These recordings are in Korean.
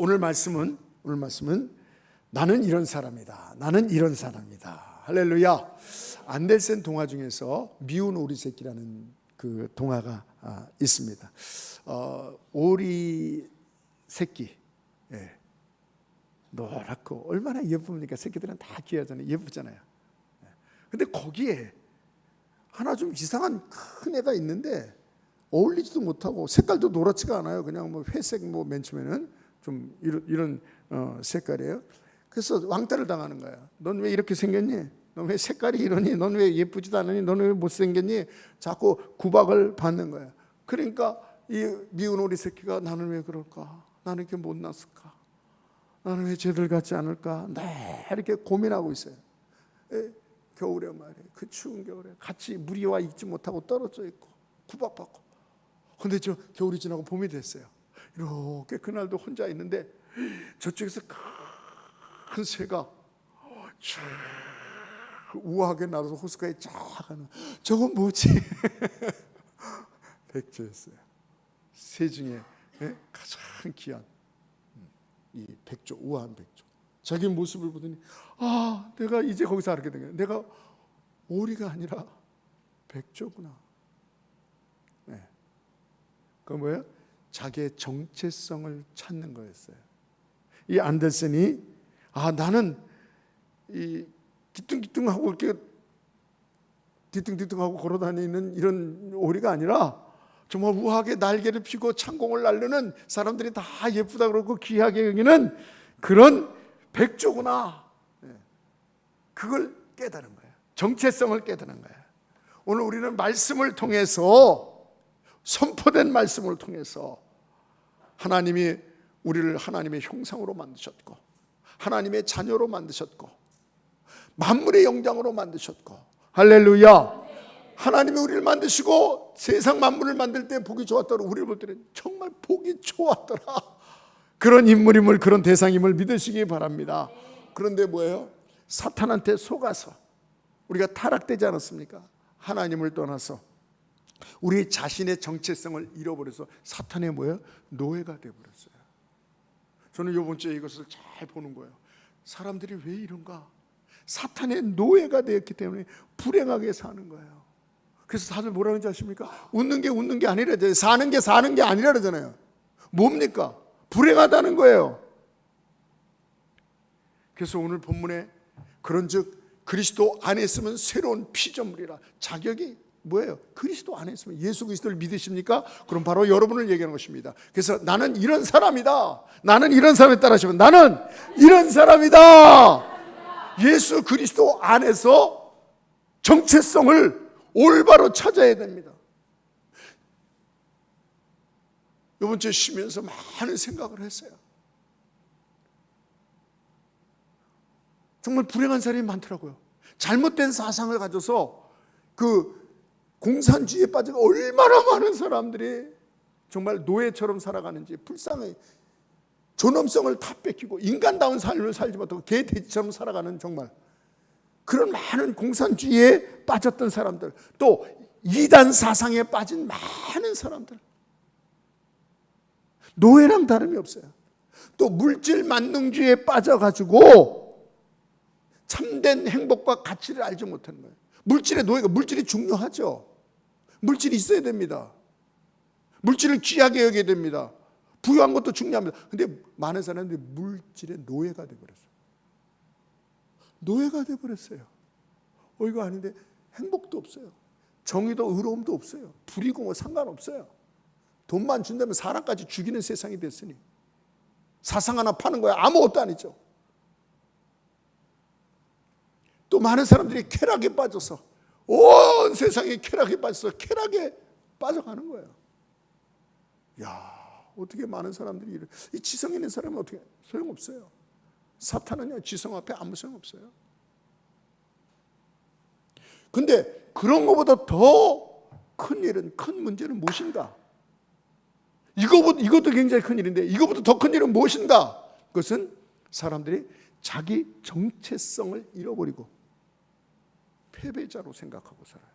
오늘 말씀은 나는 이런 사람이다. 나는 이런 사람이다. 할렐루야. 안델센 동화 중에서 미운 오리 새끼라는 그 동화가 있습니다. 오리 새끼, 노랗고 얼마나 예쁩니까? 새끼들은 다 귀하잖아요. 예쁘잖아요. 근데 거기에 하나 좀 이상한 큰 애가 있는데 어울리지도 못하고 색깔도 노랗지가 않아요. 그냥 뭐 회색 맨 처음에는 좀 이런 색깔이에요. 그래서 왕따를 당하는 거야. 넌 왜 이렇게 생겼니? 넌 왜 색깔이 이러니? 넌 왜 예쁘지도 않으니? 넌 왜 못생겼니? 자꾸 구박을 받는 거야. 그러니까 이 미운 오리 새끼가 나는 왜 그럴까? 나는 이렇게 못났을까? 나는 왜 쟤들 같지 않을까? 네, 이렇게 고민하고 있어요. 겨울에 말이에요. 그 추운 겨울에 같이 무리와 있지 못하고 떨어져 있고 구박받고. 근데 저 겨울이 지나고 봄이 됐어요. 이렇게 그날도 혼자 있는데 저쪽에서 큰 새가 쫙 우아하게 날아서 호숫가에 쫙 가는, 저건 뭐지? 백조였어요. 새 중에 가장 귀한 이 백조, 우아한 백조. 자기 모습을 보더니 내가 이제 거기서 알게 된 거예요. 내가 오리가 아니라 백조구나. 그건 뭐예요? 자기의 정체성을 찾는 거였어요. 이 안델센이 나는 이 뒤뚱뒤뚱하고 이렇게 뒤뚱뒤뚱하고 걸어다니는 이런 오리가 아니라 정말 우아하게 날개를 펴고 창공을 날르는, 사람들이 다 예쁘다 그러고 귀하게 여기는 그런 백조구나. 그걸 깨달은 거예요. 정체성을 깨달은 거예요. 오늘 우리는 말씀을 통해서, 선포된 말씀을 통해서 하나님이 우리를 하나님의 형상으로 만드셨고 하나님의 자녀로 만드셨고 만물의 영장으로 만드셨고, 할렐루야. 하나님이 우리를 만드시고 세상 만물을 만들 때 보기 좋았더라. 우리를 볼 때는 정말 보기 좋았더라. 그런 인물임을, 그런 대상임을 믿으시기 바랍니다. 그런데 뭐예요? 사탄한테 속아서 우리가 타락되지 않았습니까? 하나님을 떠나서 우리 자신의 정체성을 잃어버려서 사탄의 뭐예요? 노예가 되어버렸어요. 저는 이번 주에 이것을 잘 보는 거예요. 사람들이 왜 이런가? 사탄의 노예가 되었기 때문에 불행하게 사는 거예요. 그래서 다들 뭐라 그러는지 아십니까? 웃는 게 아니라, 사는 게 아니라 그러잖아요. 뭡니까? 불행하다는 거예요. 그래서 오늘 본문에 그런즉 그리스도 안에 있으면 새로운 피조물이라. 자격이 뭐예요? 그리스도 안에 있으면, 예수 그리스도를 믿으십니까? 그럼 바로 여러분을 얘기하는 것입니다. 그래서 나는 이런 사람이다. 나는 이런 사람에 따라하시면 나는 이런 사람이다. 예수 그리스도 안에서 정체성을 올바로 찾아야 됩니다. 이번 주에 쉬면서 많은 생각을 했어요. 정말 불행한 사람이 많더라고요. 잘못된 사상을 가져서 그 공산주의에 빠진 얼마나 많은 사람들이 정말 노예처럼 살아가는지, 불쌍해. 존엄성을 다 뺏기고 인간다운 삶을 살지 못하고 개 돼지처럼 살아가는, 정말 그런 많은 공산주의에 빠졌던 사람들, 또 이단 사상에 빠진 많은 사람들, 노예랑 다름이 없어요. 또 물질 만능주의에 빠져가지고 참된 행복과 가치를 알지 못하는 거예요. 물질의 노예가, 물질이 중요하죠. 물질이 있어야 됩니다. 물질을 귀하게 여겨야 됩니다. 부유한 것도 중요합니다. 근데 많은 사람들이 물질의 노예가 되어버렸어요. 노예가 되어버렸어요. 이거 아닌데 행복도 없어요. 정의도 의로움도 없어요. 불이고 뭐 상관없어요. 돈만 준다면 사람까지 죽이는 세상이 됐으니 사상 하나 파는 거야 아무것도 아니죠. 또 많은 사람들이 쾌락에 빠져서, 온 세상이 쾌락에 빠져서 쾌락에 빠져가는 거예요. 어떻게 많은 사람들이 이 지성 있는 사람은 어떻게, 소용없어요. 사탄은요, 지성 앞에 아무 소용없어요. 근데 그런 것보다 더 큰 일은, 큰 문제는 무엇인가? 이것도 굉장히 큰 일인데 이것보다 더 큰 일은 무엇인가? 그것은 사람들이 자기 정체성을 잃어버리고 패배자로 생각하고 살아요.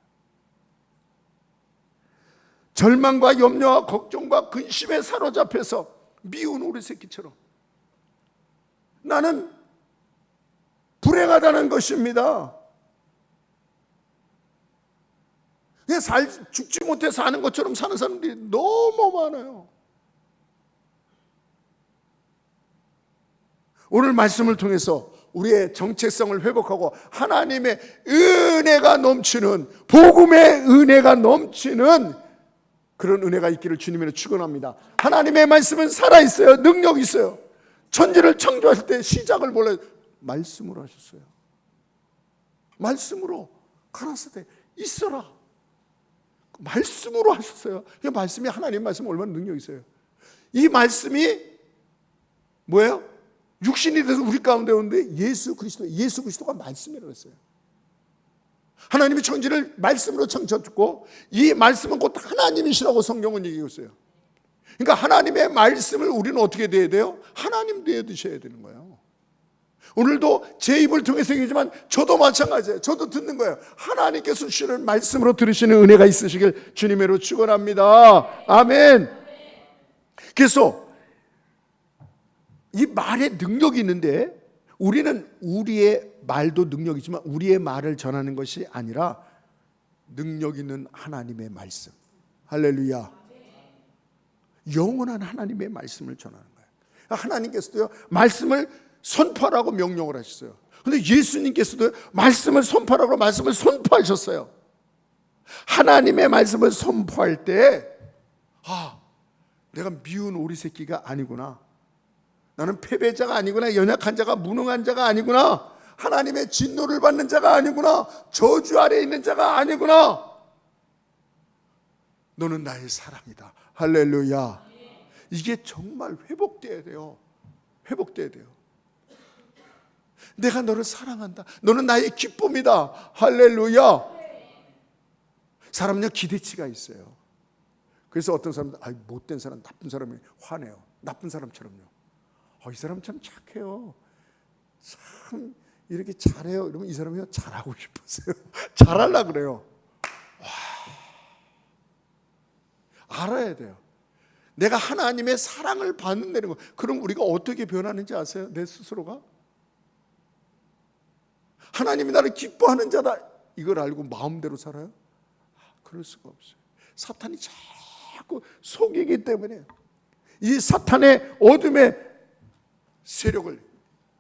절망과 염려와 걱정과 근심에 사로잡혀서 미운 오리 새끼처럼 나는 불행하다는 것입니다. 그냥 죽지 못해 사는 것처럼 사는 사람들이 너무 많아요. 오늘 말씀을 통해서 우리의 정체성을 회복하고 하나님의 은혜가 넘치는, 복음의 은혜가 넘치는 그런 은혜가 있기를 주님으로 축원합니다. 하나님의 말씀은 살아있어요. 능력이 있어요. 천지를 창조하실 때 시작을 몰라요. 말씀으로 하셨어요. 말씀으로 가라사대 있어라. 말씀으로 하셨어요. 이 말씀이, 하나님의 말씀은 얼마나 능력이 있어요. 이 말씀이 뭐예요? 육신이 돼서 우리 가운데 오는데 예수 그리스도가 말씀이라고 했어요. 하나님이 천지를 말씀으로 창조했고 이 말씀은 곧 하나님이시라고 성경은 얘기하고 있어요. 그러니까 하나님의 말씀을 우리는 어떻게 돼야 돼요? 하나님 되어 드셔야 되는 거예요. 오늘도 제 입을 통해서 얘기지만 저도 마찬가지예요. 저도 듣는 거예요. 하나님께서 주시는 말씀으로 들으시는 은혜가 있으시길 주님으로 축원합니다. 아멘. 그래서 이 말에 능력이 있는데 우리는 우리의 말도 능력이지만 우리의 말을 전하는 것이 아니라 능력 있는 하나님의 말씀. 할렐루야. 영원한 하나님의 말씀을 전하는 거예요. 하나님께서도요, 말씀을 선포하라고 명령을 하셨어요. 그런데 예수님께서도 말씀을 선포하라고 말씀을 선포하셨어요. 하나님의 말씀을 선포할 때 내가 미운 오리 새끼가 아니구나. 나는 패배자가 아니구나. 연약한 자가, 무능한 자가 아니구나. 하나님의 진노를 받는 자가 아니구나. 저주 아래에 있는 자가 아니구나. 너는 나의 사랑이다. 할렐루야. 이게 정말 회복돼야 돼요. 회복돼야 돼요. 내가 너를 사랑한다. 너는 나의 기쁨이다. 할렐루야. 사람은요, 기대치가 있어요. 그래서 어떤 사람들, 못된 사람, 나쁜 사람이 화내요. 나쁜 사람처럼요. 이 사람 참 착해요. 참 이렇게 잘해요. 이러면 이 사람이 잘하고 싶었어요. 잘하려고 그래요. 알아야 돼요. 내가 하나님의 사랑을 받는다는 거. 그럼 우리가 어떻게 변하는지 아세요? 내 스스로가? 하나님이 나를 기뻐하는 자다. 이걸 알고 마음대로 살아요? 그럴 수가 없어요. 사탄이 자꾸 속이기 때문에 이 사탄의 어둠의 세력을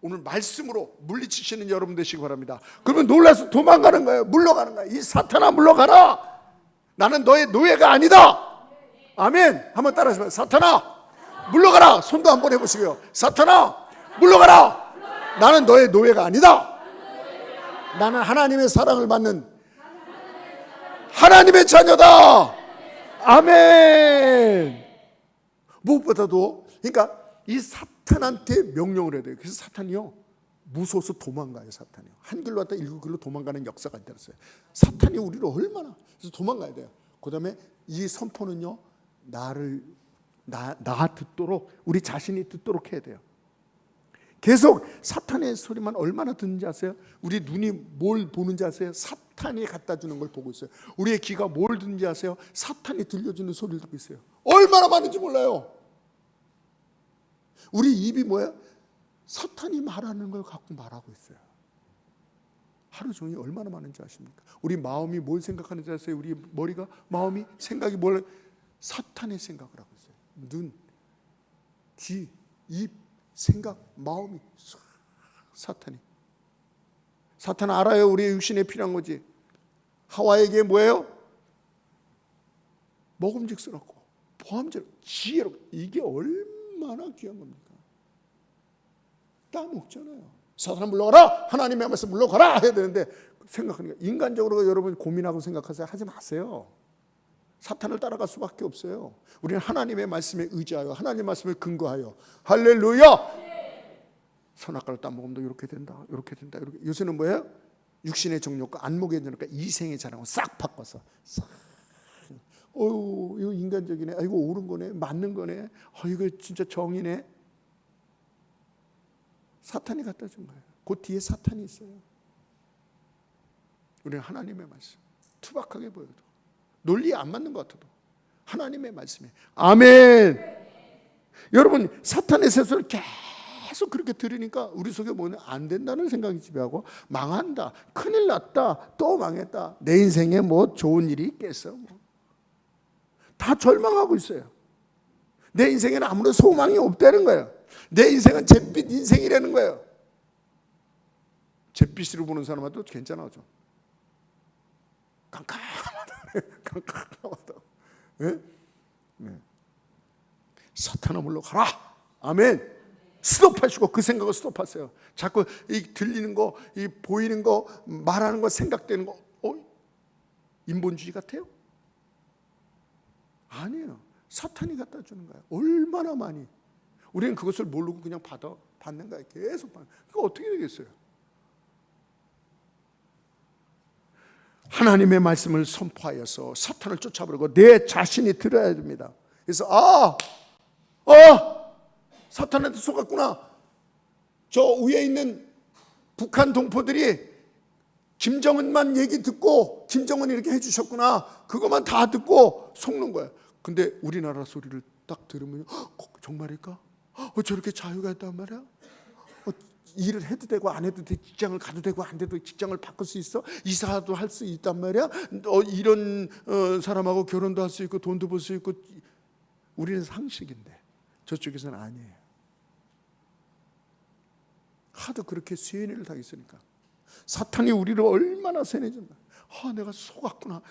오늘 말씀으로 물리치시는 여러분 되시기 바랍니다. 그러면 놀라서 도망가는 거예요. 물러가는 거예요. 이 사탄아 물러가라. 나는 너의 노예가 아니다. 아멘. 한번 따라하시면 사탄아 물러가라. 손도 한번 해보시고요. 사탄아 물러가라. 나는 너의 노예가 아니다. 나는 하나님의 사랑을 받는 하나님의 자녀다. 아멘. 무엇보다도 그러니까 이 사탄한테 명령을 해야 돼요. 그래서 사탄이요, 무서워서 도망가요. 사탄이요. 한 길로 왔다 일곱 길로 도망가는 역사가 있어요. 사탄이 우리를 얼마나, 그래서 도망가야 돼요. 그 다음에 이 선포는요, 나 듣도록, 우리 자신이 듣도록 해야 돼요. 계속 사탄의 소리만 얼마나 듣는지 아세요? 우리 눈이 뭘 보는지 아세요? 사탄이 갖다 주는 걸 보고 있어요. 우리의 귀가 뭘 듣는지 아세요? 사탄이 들려주는 소리를 듣고 있어요. 얼마나 많은지 몰라요. 우리 입이 뭐예요? 사탄이 말하는 걸 갖고 말하고 있어요. 하루 종일 얼마나 많은지 아십니까? 우리 마음이 뭘 생각하는지 아세요? 우리 머리가, 마음이, 생각이 뭘, 사탄의 생각을 하고 있어요. 눈, 귀, 입, 생각, 마음이 사탄이. 사탄 알아요. 우리의 육신에 필요한 거지. 하와에게 뭐예요? 먹음직스럽고 보암직스럽고 지혜롭고, 이게 얼마나 귀한 겁니까? 따먹잖아요. 사탄아 물러가라. 하나님의 말씀 물러가라 해야 되는데 생각하니까, 인간적으로 여러분 고민하고 생각하세요. 하지 마세요. 사탄을 따라갈 수밖에 없어요. 우리는 하나님의 말씀에 의지하여 하나님의 말씀을 근거하여, 할렐루야. 선악과를 따먹으면 이렇게 된다, 이렇게 된다, 이렇게. 요새는 뭐예요? 육신의 정욕과 안목의 정욕과 이생의 자랑을 싹 바꿔서 싹. 이거 인간적이네. 이거 옳은 거네. 맞는 거네. 이거 진짜 정이네. 사탄이 갖다 준 거예요. 그 뒤에 사탄이 있어요. 우리는 하나님의 말씀, 투박하게 보여도, 논리에 안 맞는 것 같아도 하나님의 말씀에, 아멘. 여러분, 사탄의 세수를 계속 그렇게 들으니까 우리 속에 뭐냐, 안 된다는 생각이 지배하고, 망한다, 큰일 났다, 또 망했다, 내 인생에 뭐 좋은 일이 있겠어, 뭐. 다 절망하고 있어요. 내 인생에는 아무런 소망이 없다는 거예요. 내 인생은 잿빛 인생이라는 거예요. 잿빛으로 보는 사람한테도 괜찮아져. 깜깜하다. 깜깜하다. 네? 네. 사탄아 물러가라. 아멘. 스톱하시고 그 생각을 스톱하세요. 자꾸 이 들리는 거, 이 보이는 거, 말하는 거, 생각되는 거, 인본주의 같아요? 아니에요. 사탄이 갖다 주는 거예요. 얼마나 많이. 우리는 그것을 모르고 그냥 받는 거예요. 계속 받는. 그거 어떻게 되겠어요? 하나님의 말씀을 선포하여서 사탄을 쫓아버리고 내 자신이 들어야 됩니다. 그래서 사탄한테 속았구나. 저 위에 있는 북한 동포들이 김정은만 얘기 듣고 김정은이 이렇게 해주셨구나. 그것만 다 듣고 속는 거야. 근데 우리나라 소리를 딱 들으면 정말일까? 저렇게 자유가 있단 말이야? 일을 해도 되고 안 해도 돼, 직장을 가도 되고 안 돼도 직장을 바꿀 수 있어, 이사도 할 수 있단 말이야. 이런 사람하고 결혼도 할 수 있고 돈도 벌 수 있고. 우리는 상식인데 저쪽에서는 아니에요. 하도 그렇게 세뇌를 당했으니까. 사탄이 우리를 얼마나 세뇌했나. 내가 속았구나.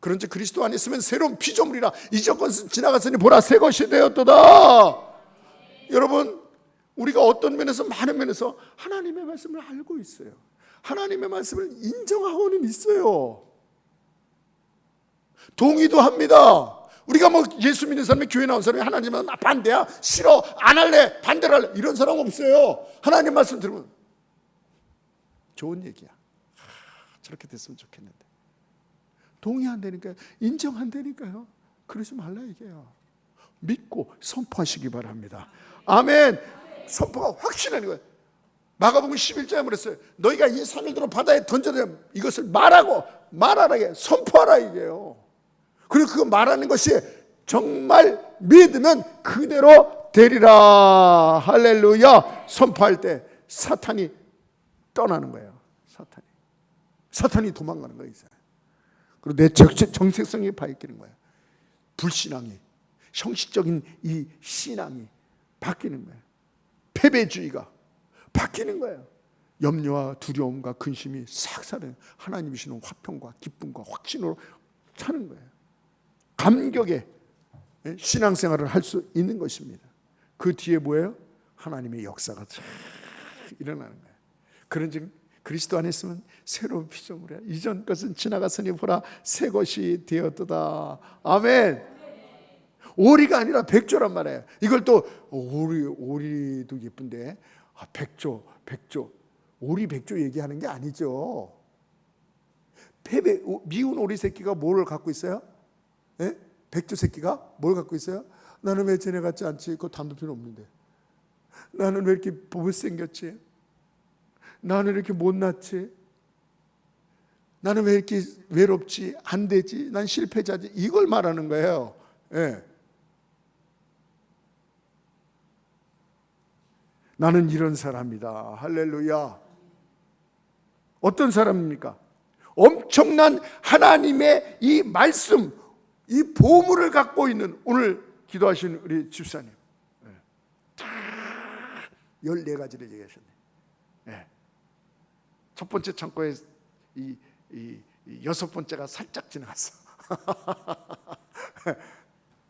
그런지 그리스도 안에 있으면 새로운 피조물이라, 이전 것은 지나갔으니 보라 새 것이 되었도다. 여러분, 우리가 어떤 면에서, 많은 면에서 하나님의 말씀을 알고 있어요. 하나님의 말씀을 인정하고는 있어요. 동의도 합니다. 우리가 뭐 예수 믿는 사람이, 교회 나온 사람이 하나님은 반대야, 싫어, 안 할래, 반대를 할래, 이런 사람 없어요. 하나님 말씀 들으면 좋은 얘기야. 저렇게 됐으면 좋겠는데. 동의한다니까요. 인정한다니까요. 그러지 말라 이게요. 믿고 선포하시기 바랍니다. 아멘. 선포가 확신하는 거예요. 마가복음 11장에 그랬어요. 너희가 이 산을 들어 바다에 던져야 이것을 말하라, 선포하라 이게요. 그리고 그거 말하는 것이 정말 믿으면 그대로 되리라. 할렐루야. 선포할 때 사탄이 떠나는 거예요. 사탄이 도망가는 거예요. 그리고 내 정체성이 바뀌는 거예요. 불신앙이, 형식적인 이 신앙이 바뀌는 거예요. 패배주의가 바뀌는 거예요. 염려와 두려움과 근심이 싹 사라져요. 하나님이 주시는 화평과 기쁨과 확신으로 사는 거예요. 감격의 신앙생활을 할 수 있는 것입니다. 그 뒤에 뭐예요? 하나님의 역사가 일어나는 거예요. 그런즉 그리스도 안에 있으면 새로운 피조물이야. 이전 것은 지나갔으니 보라 새 것이 되었도다. 아멘. 오리가 아니라 백조란 말이에요. 이걸 또 오리도 예쁜데 백조 오리 백조 얘기하는 게 아니죠. 미운 오리 새끼가 뭘 갖고 있어요? 네? 백조 새끼가 뭘 갖고 있어요? 나는 왜 쟤네 같지 않지? 그거 담도 필요 없는데. 나는 왜 이렇게 못생겼지? 나는 이렇게 못났지? 나는 왜 이렇게 외롭지? 안 되지? 난 실패자지? 이걸 말하는 거예요. 네. 나는 이런 사람이다. 할렐루야. 어떤 사람입니까? 엄청난 하나님의 이 말씀, 이 보물을 갖고 있는, 오늘 기도하신 우리 집사님 14가지를 얘기하셨네. 네. 첫 번째 창고에 이 6번째가 살짝 지나갔어.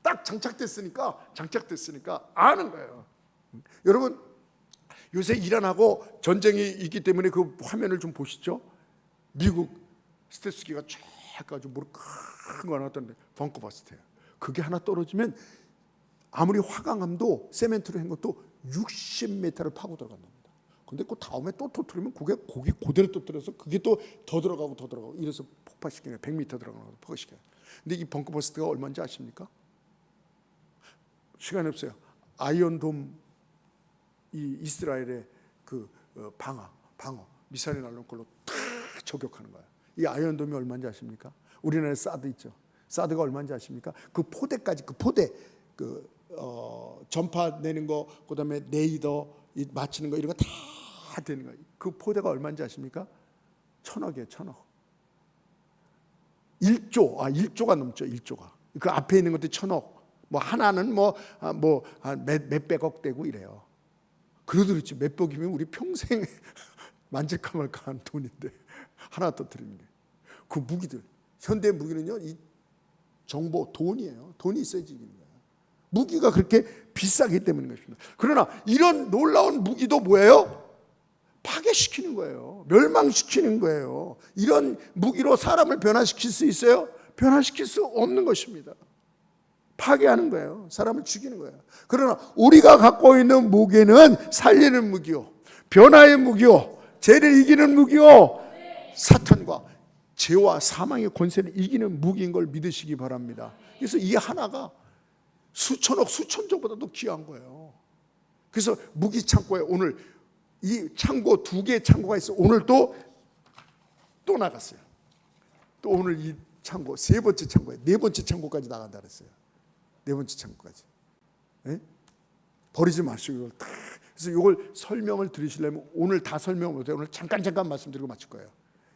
딱 장착됐으니까 아는 거예요. 여러분, 요새 이란하고 전쟁이 있기 때문에 그 화면을 좀 보시죠. 미국 스텔스기가 쫙 가지고 뭐 큰 거 하나 떴는데 벙커버스트예요. 그게 하나 떨어지면 아무리 화강암도 세멘트로 한 것도 60m를 파고 들어간답니다. 근데 그 다음에 또 터뜨리면 그게 거기 그대로 터뜨려서 그게 또 더 들어가고 이래서 폭파시키는 거예요. 100m 들어가는 거 폭파시켜요. 근데 이 벙커버스트가 얼마인지 아십니까? 시간이 없어요. 아이언돔, 이 이스라엘의 그 방어 미사일이 날라오는 걸로 다 저격하는 거예요. 이 아이언돔이 얼마인지 아십니까? 우리나라에 사드 있죠. 사드가 얼마인지 아십니까? 그 포대까지, 그 포대, 그 전파 내는 거, 그다음에 레이더 맞추는 거, 이런 거 다 되는 거예요. 그 포대가 얼마인지 아십니까? 1,000억이에요. 1,000억. 1조가 넘죠. 1조가. 그 앞에 있는 것도 1,000억. 뭐 하나는 몇백억 되고 이래요. 그래도 그렇지, 몇백이면 우리 평생 만질까 말까 한 돈인데 하나 터뜨리는 게. 그 무기들, 현대 무기는요, 이 정보, 돈이에요. 돈이 있어야지 이기는 거예요. 무기가 그렇게 비싸기 때문인 것입니다. 그러나 이런 놀라운 무기도 뭐예요? 파괴시키는 거예요. 멸망시키는 거예요. 이런 무기로 사람을 변화시킬 수 있어요? 변화시킬 수 없는 것입니다. 파괴하는 거예요. 사람을 죽이는 거예요. 그러나 우리가 갖고 있는 무기는 살리는 무기요, 변화의 무기요, 죄를 이기는 무기요, 사탄과 죄와 사망의 권세를 이기는 무기인 걸 믿으시기 바랍니다. 그래서 이 하나가 수천억 수천조보다도 귀한 거예요. 그래서 무기 창고에 오늘 이 창고 2개의 창고가 있어. 오늘 또 나갔어요. 또 오늘 이 창고 3번째 창고에 4번째 창고까지 나간다 그랬어요. 4번째 창고까지. 네? 버리지 마시고 이걸 다. 그래서 이걸 설명을 들으시려면 오늘 다 설명 못해요. 오늘 잠깐 말씀드리고 마칠 거예요.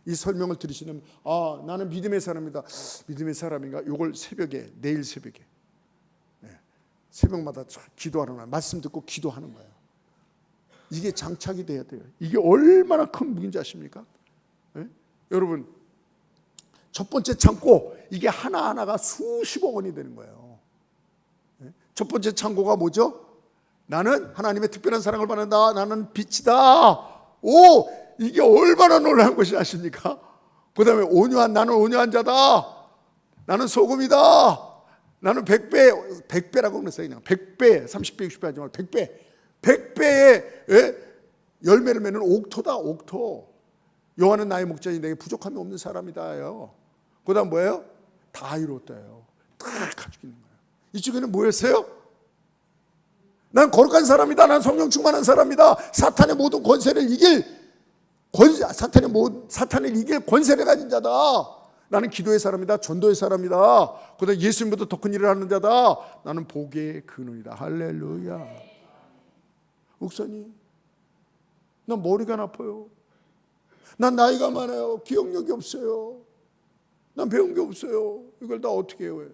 이 설명을 들으시려면 나는 믿음의 사람이다. 믿음의 사람인가? 이걸 새벽에, 내일 새벽에, 새벽마다 기도하는 거예요. 말씀 듣고 기도하는 거예요. 이게 장착이 돼야 돼요. 이게 얼마나 큰 무기인지 아십니까? 네? 여러분, 첫 번째 창고, 이게 하나하나가 수십억 원이 되는 거예요. 네? 첫 번째 창고가 뭐죠? 나는 하나님의 특별한 사랑을 받는다. 나는 빛이다. 이게 얼마나 놀라운 것이 아십니까? 그 다음에 나는 온유한 자다. 나는 소금이다. 나는 100배라고 그랬어요. 그냥 100배, 30배, 60배 하지 말고 100배의 열매를 맺는 옥토다. 옥토. 여호와는 나의 목자니 내게 부족함이 없는 사람이다요. 그 다음 뭐예요? 다 이뤘다요. 다 가지고 있는 거예요. 이쪽에는 뭐였어요? 난 거룩한 사람이다. 난 성령 충만한 사람이다. 사탄의 모든 권세를 이길 권세를 가진 자다. 나는 기도의 사람이다. 전도의 사람이다. 그다음 예수님보다 더 큰 일을 하는 자다. 나는 복의 근원이다. 할렐루야. 목사님, 난 머리가 나빠요. 난 나이가 많아요. 기억력이 없어요. 난 배운 게 없어요. 이걸 다 어떻게 해요?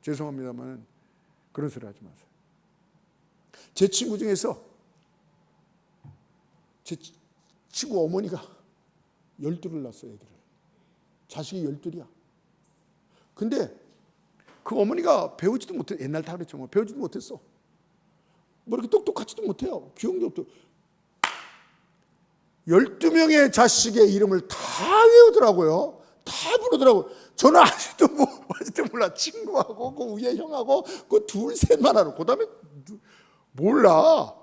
죄송합니다만 그런 소리 하지 마세요. 제 친구 중에서 제 친구 어머니가 12를 낳았어요. 애들을. 자식이 12이야. 근데 그 어머니가 배우지도 못해. 옛날 다 그랬죠. 배우지도 못했어. 뭐 이렇게 똑똑하지도 못해요. 기억력도. 12명의 자식의 이름을 다 외우더라고요. 다 부르더라고요. 저는 아직도 몰라. 친구하고 그 위에 형하고 그 둘 셋만 알아. 그 다음에 몰라.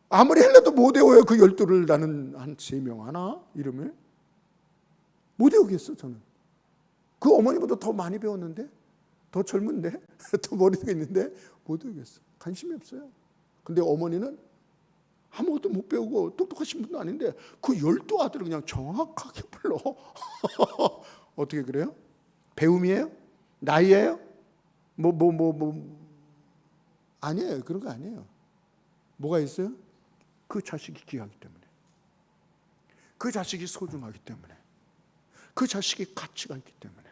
아무리 해도 못 외워요. 그 12를 나는 한 3명 하나? 이름을? 못 외우겠어 저는. 그 어머니보다 더 많이 배웠는데, 더 젊은데, 더 머리가 있는데 못 외우겠어. 관심이 없어요. 근데 어머니는 아무것도 못 배우고 똑똑하신 분도 아닌데 그 12아들을 그냥 정확하게 불러. 어떻게 그래요? 배움이에요? 나이예요? 아니에요. 그런 거 아니에요. 뭐가 있어요? 그 자식이 귀하기 때문에, 그 자식이 소중하기 때문에, 그 자식이 가치가 있기 때문에.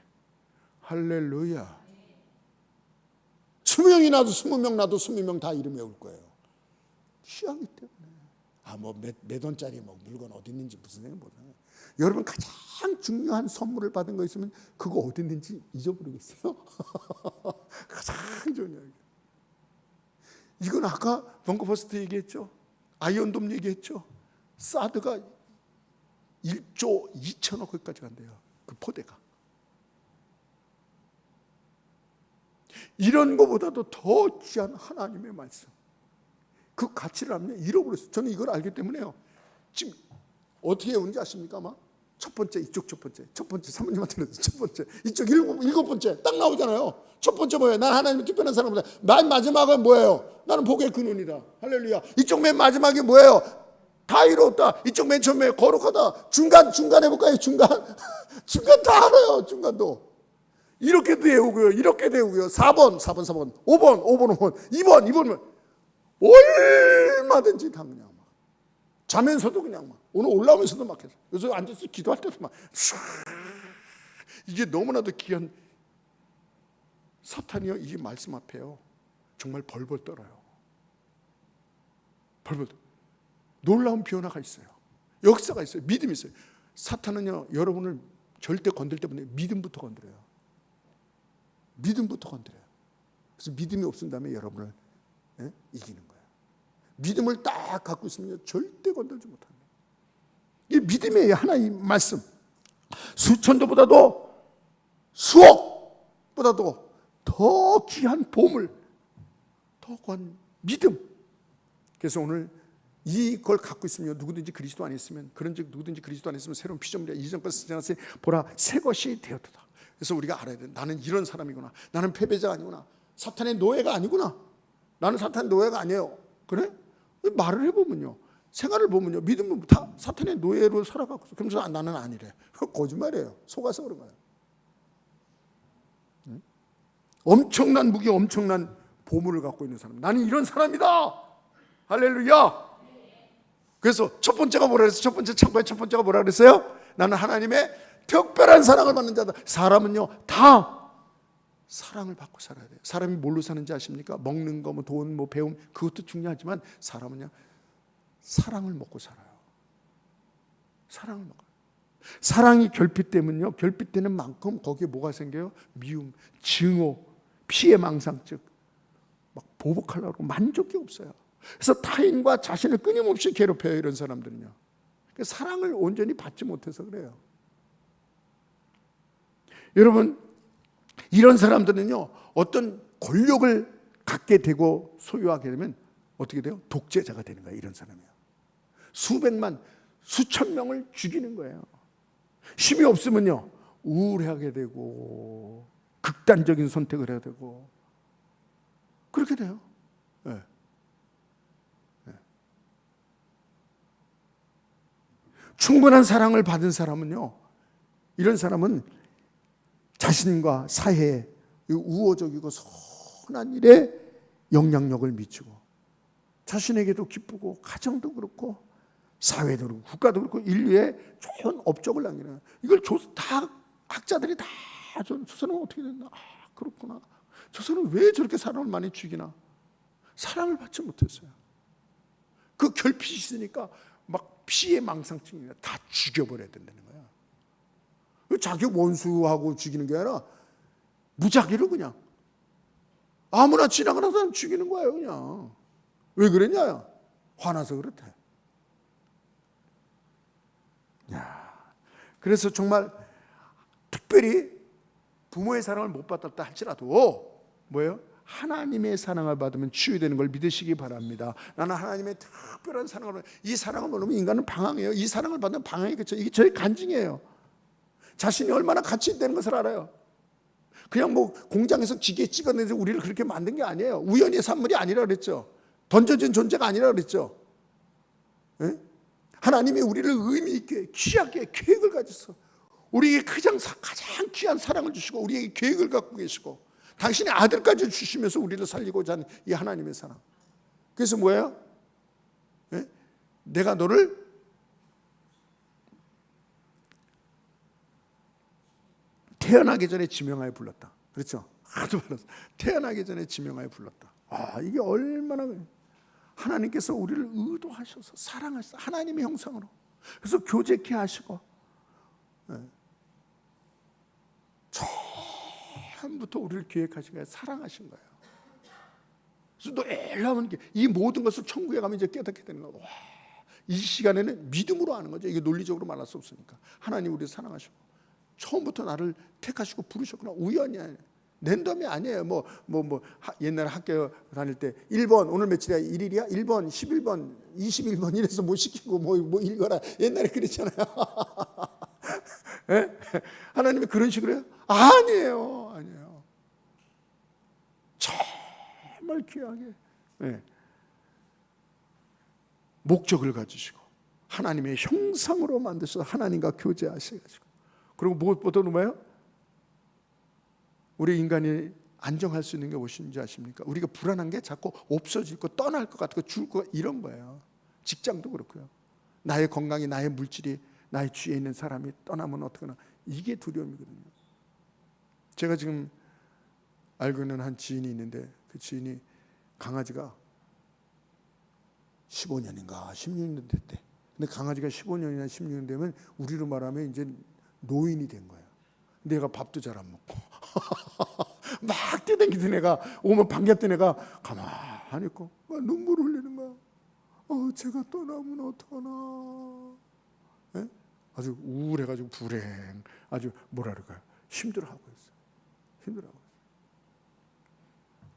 할렐루야. 20명이 나도 20명 나도 20명 다 이름 외울 거예요. 귀하기 때문에. 몇 원짜리 물건 어디 있는지 무슨 생각 못해요. 여러분 가장 중요한 선물을 받은 거 있으면 그거 어디 있는지 잊어버리겠어요? 가장 중요한 게. 이건 아까 벙커버스트 얘기했죠. 아이언돔 얘기했죠. 사드가 1조 2천억까지 간대요. 그 포대가. 이런 것보다도 더 귀한 하나님의 말씀. 그 가치를 알면 잃어버렸어요. 저는 이걸 알기 때문에요. 지금 어떻게 오는지 아십니까? 아마 첫 번째, 이쪽 첫 번째 사모님한테는 첫 번째, 이쪽 일곱 번째 딱 나오잖아요. 첫 번째 뭐예요? 난 하나님의 특별한 사람이다. 맨 마지막은 뭐예요? 나는 복의 근원이다. 할렐루야. 이쪽 맨 마지막이 뭐예요? 다 이루었다. 이쪽 맨 처음에 거룩하다. 중간 해볼까요? 중간 다 알아요. 중간도. 이렇게 되고요, 이렇게 되고요. 4번, 5번, 5번, 2번. 얼마든지 다 그냥 막. 자면서도 그냥 막. 오늘 올라오면서도 막 해서. 요새 앉아서 기도할 때도 막. 이게 너무나도 귀한 사탄이요. 이게 말씀 앞에요. 정말 벌벌 떨어요. 벌벌. 놀라운 변화가 있어요. 역사가 있어요. 믿음이 있어요. 사탄은요, 여러분을 절대 건들 때문에 믿음부터 건드려요. 믿음부터 건드려요. 그래서 믿음이 없은 다음에 여러분을 이기는 거예요. 믿음을 딱 갖고 있으면 절대 건들지 못합니다. 이 믿음의 하나의 말씀. 수천도보다도 수억보다도 더 귀한 보물, 더 귀한 믿음. 그래서 오늘 이걸 갖고 있으면 누구든지 그리스도 안에 있으면, 그런즉 누구든지 그리스도 안에 있으면 새로운 피조물이야. 이전 것을 지나갔으니 보라 새 것이 되었도다. 그래서 우리가 알아야 돼. 나는 이런 사람이구나. 나는 패배자가 아니구나. 사탄의 노예가 아니구나. 나는 사탄의 노예가 아니에요. 그래? 말을 해보면요, 생활을 보면요, 믿으면 다 사탄의 노예로 살아가고 있어. 그러면서 나는 아니래. 거짓말이에요. 속아서 그런 거예요. 엄청난 무기, 엄청난 보물을 갖고 있는 사람. 나는 이런 사람이다. 할렐루야. 그래서 첫 번째가 뭐라 그랬어요? 첫 번째 창고의 첫 번째가 뭐라 그랬어요? 나는 하나님의 특별한 사랑을 받는 자다. 사람은요, 다 사랑을 받고 살아야 돼요. 사람이 뭘로 사는지 아십니까? 먹는 거, 뭐 돈, 뭐 배움, 그것도 중요하지만 사람은요, 사랑을 먹고 살아요. 사랑을 먹어요. 사랑이 결핍되면요, 결핍되는 만큼 거기에 뭐가 생겨요? 미움, 증오, 피해망상증, 막 보복하려고 하고 만족이 없어요. 그래서 타인과 자신을 끊임없이 괴롭혀요. 이런 사람들은요, 사랑을 온전히 받지 못해서 그래요. 여러분, 이런 사람들은요, 어떤 권력을 갖게 되고 소유하게 되면 어떻게 돼요? 독재자가 되는 거예요. 이런 사람이요, 수백만, 수천 명을 죽이는 거예요. 힘이 없으면요, 우울해하게 되고 극단적인 선택을 해야 되고 그렇게 돼요. 네. 네. 충분한 사랑을 받은 사람은요, 이런 사람은 자신과 사회에 우호적이고 선한 일에 영향력을 미치고 자신에게도 기쁘고 가정도 그렇고 사회도 그렇고 국가도 그렇고 인류에 좋은 업적을 남기는, 이걸 다 학자들이 다 저 사람은 어떻게 됐나, 그렇구나, 저 사람은 왜 저렇게 사람을 많이 죽이나, 사랑을 받지 못했어요. 그 결핍이 있으니까 막 피해망상증이나 다 죽여버려야 된다는 거야. 자기 원수하고 죽이는 게 아니라 무작위로 그냥 아무나 지나가는 사람 죽이는 거예요. 그냥 왜 그랬냐, 화나서 그렇대. 그래서 정말 특별히 부모의 사랑을 못 받았다 할지라도 뭐예요? 하나님의 사랑을 받으면 치유되는 걸 믿으시기 바랍니다. 나는 하나님의 특별한 사랑을, 이 사랑을 모르면 인간은 방황해요. 이 사랑을 받으면 방황이 그렇죠. 이게 저의 간증이에요. 자신이 얼마나 가치 있다는 것을 알아요. 그냥 뭐 공장에서 기계에 찍어내서 우리를 그렇게 만든 게 아니에요. 우연의 산물이 아니라 그랬죠. 던져진 존재가 아니라 그랬죠. 네? 하나님이 우리를 의미 있게 귀하게 계획을 가졌어. 우리에게 가장 귀한 사랑을 주시고 우리에게 계획을 갖고 계시고 당신의 아들까지 주시면서 우리를 살리고자 하는 이 하나님의 사랑. 그래서 뭐예요? 네? 내가 너를 태어나기 전에 지명하여 불렀다. 그렇죠? 하도 말해서 태어나기 전에 지명하여 불렀다. 이게 얼마나 하나님께서 우리를 의도하셔서 사랑하셔서 하나님의 형상으로, 그래서 교제케 하시고 처음부터 우리를 계획하신 거예요. 사랑하신 거예요. 그래서 놀라운 게 이 모든 것을 천국에 가면 이제 깨닫게 되는 거예요. 이 시간에는 믿음으로 하는 거죠. 이게 논리적으로 말할 수 없으니까. 하나님 우리를 사랑하시고 처음부터 나를 택하시고 부르셨구나. 우연이 아니에요. 랜덤이 아니에요. 옛날에 학교 다닐 때 1번 오늘 며칠이야? 1일이야? 1번, 11번, 21번 이래서 못 시키고 뭐 읽어라. 옛날에 그랬잖아요. 네? 하나님이 그런 식으로 해요? 아니에요. 정말 귀하게 목적을 가지시고 하나님의 형상으로 만드셔서 하나님과 교제하셔가지고, 그리고 무엇보다 뭐예요? 우리 인간이 안정할 수 있는 게 무엇인지 아십니까? 우리가 불안한 게 자꾸 없어질 거, 떠날 것 같고 죽을 거, 이런 거예요. 직장도 그렇고요. 나의 건강이, 나의 물질이, 나의 주위에 있는 사람이 떠나면 어떡하나, 이게 두려움이거든요. 제가 지금 알고 있는 한 지인이 있는데, 그 지인이 강아지가 15년인가 16년 됐대. 근데 강아지가 15년이나 16년 되면 우리로 말하면 이제 노인이 된 거야. 내가 밥도 잘 안 먹고 막 뛰어다니던 애가 오면 반갑던 애가 가만히 있고 막 눈물 흘리는 거야. 제가 떠나면 어떡하나. 예? 아주 우울해가지고 불행, 아주 뭐라 그럴까요? 힘들어하고 있어요. 힘들어하고 있어요.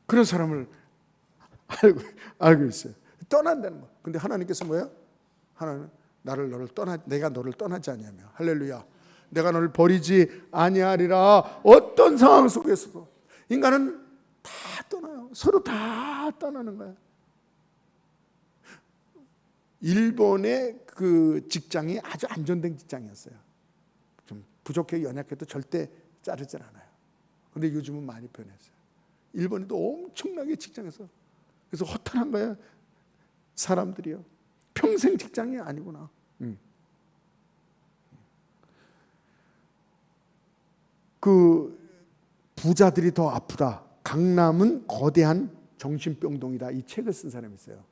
그런 사람을 알고 있어요. 떠난다는 거. 근데 하나님께서 뭐예요? 하나님은 내가 너를 떠나지 아니하며, 할렐루야, 내가 너를 버리지 아니하리라. 어떤 상황 속에서도 인간은 다 떠나요. 서로 다 떠나는 거예요. 일본의 그 직장이 아주 안전된 직장이었어요. 좀 부족해 연약해도 절대 자르질 않아요. 근데 요즘은 많이 변했어요. 일본에도 엄청나게 직장에서, 그래서 허탈한 거예요. 사람들이요, 평생 직장이 아니구나. 그 부자들이 더 아프다, 강남은 거대한 정신병동이다, 이 책을 쓴 사람이 있어요.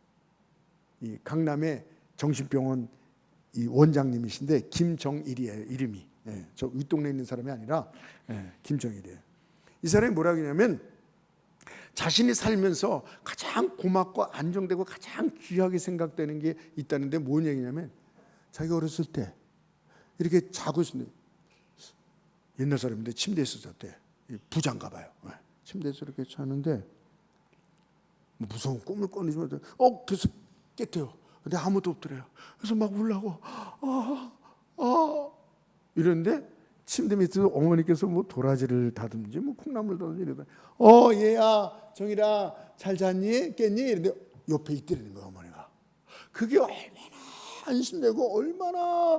이 강남의 정신병원 이 원장님이신데 김정일이에요, 이름이. 저 윗동네에 있는 사람이 아니라 김정일이에요. 이 사람이 뭐라고 하냐면, 자신이 살면서 가장 고맙고 안정되고 가장 귀하게 생각되는 게 있다는데 뭔 얘기냐면, 자기가 어렸을 때 이렇게 자고 있는데, 옛날 사람인데 침대에서 잤대. 부자인가 봐요. 침대에서 이렇게 자는데 무서운 꿈을 꾸니지만 그래서 깼대요. 근데 아무도 없더래요. 그래서 막 울라고 이랬는데 침대 밑에서 어머니께서 뭐 도라지를 다듬지 뭐 콩나물 다듬지 이러다 얘야 정일아 잘 잤니? 깼니? 이런데 옆에 있더라는 거야, 어머니가. 그게 얼마나 안심되고 얼마나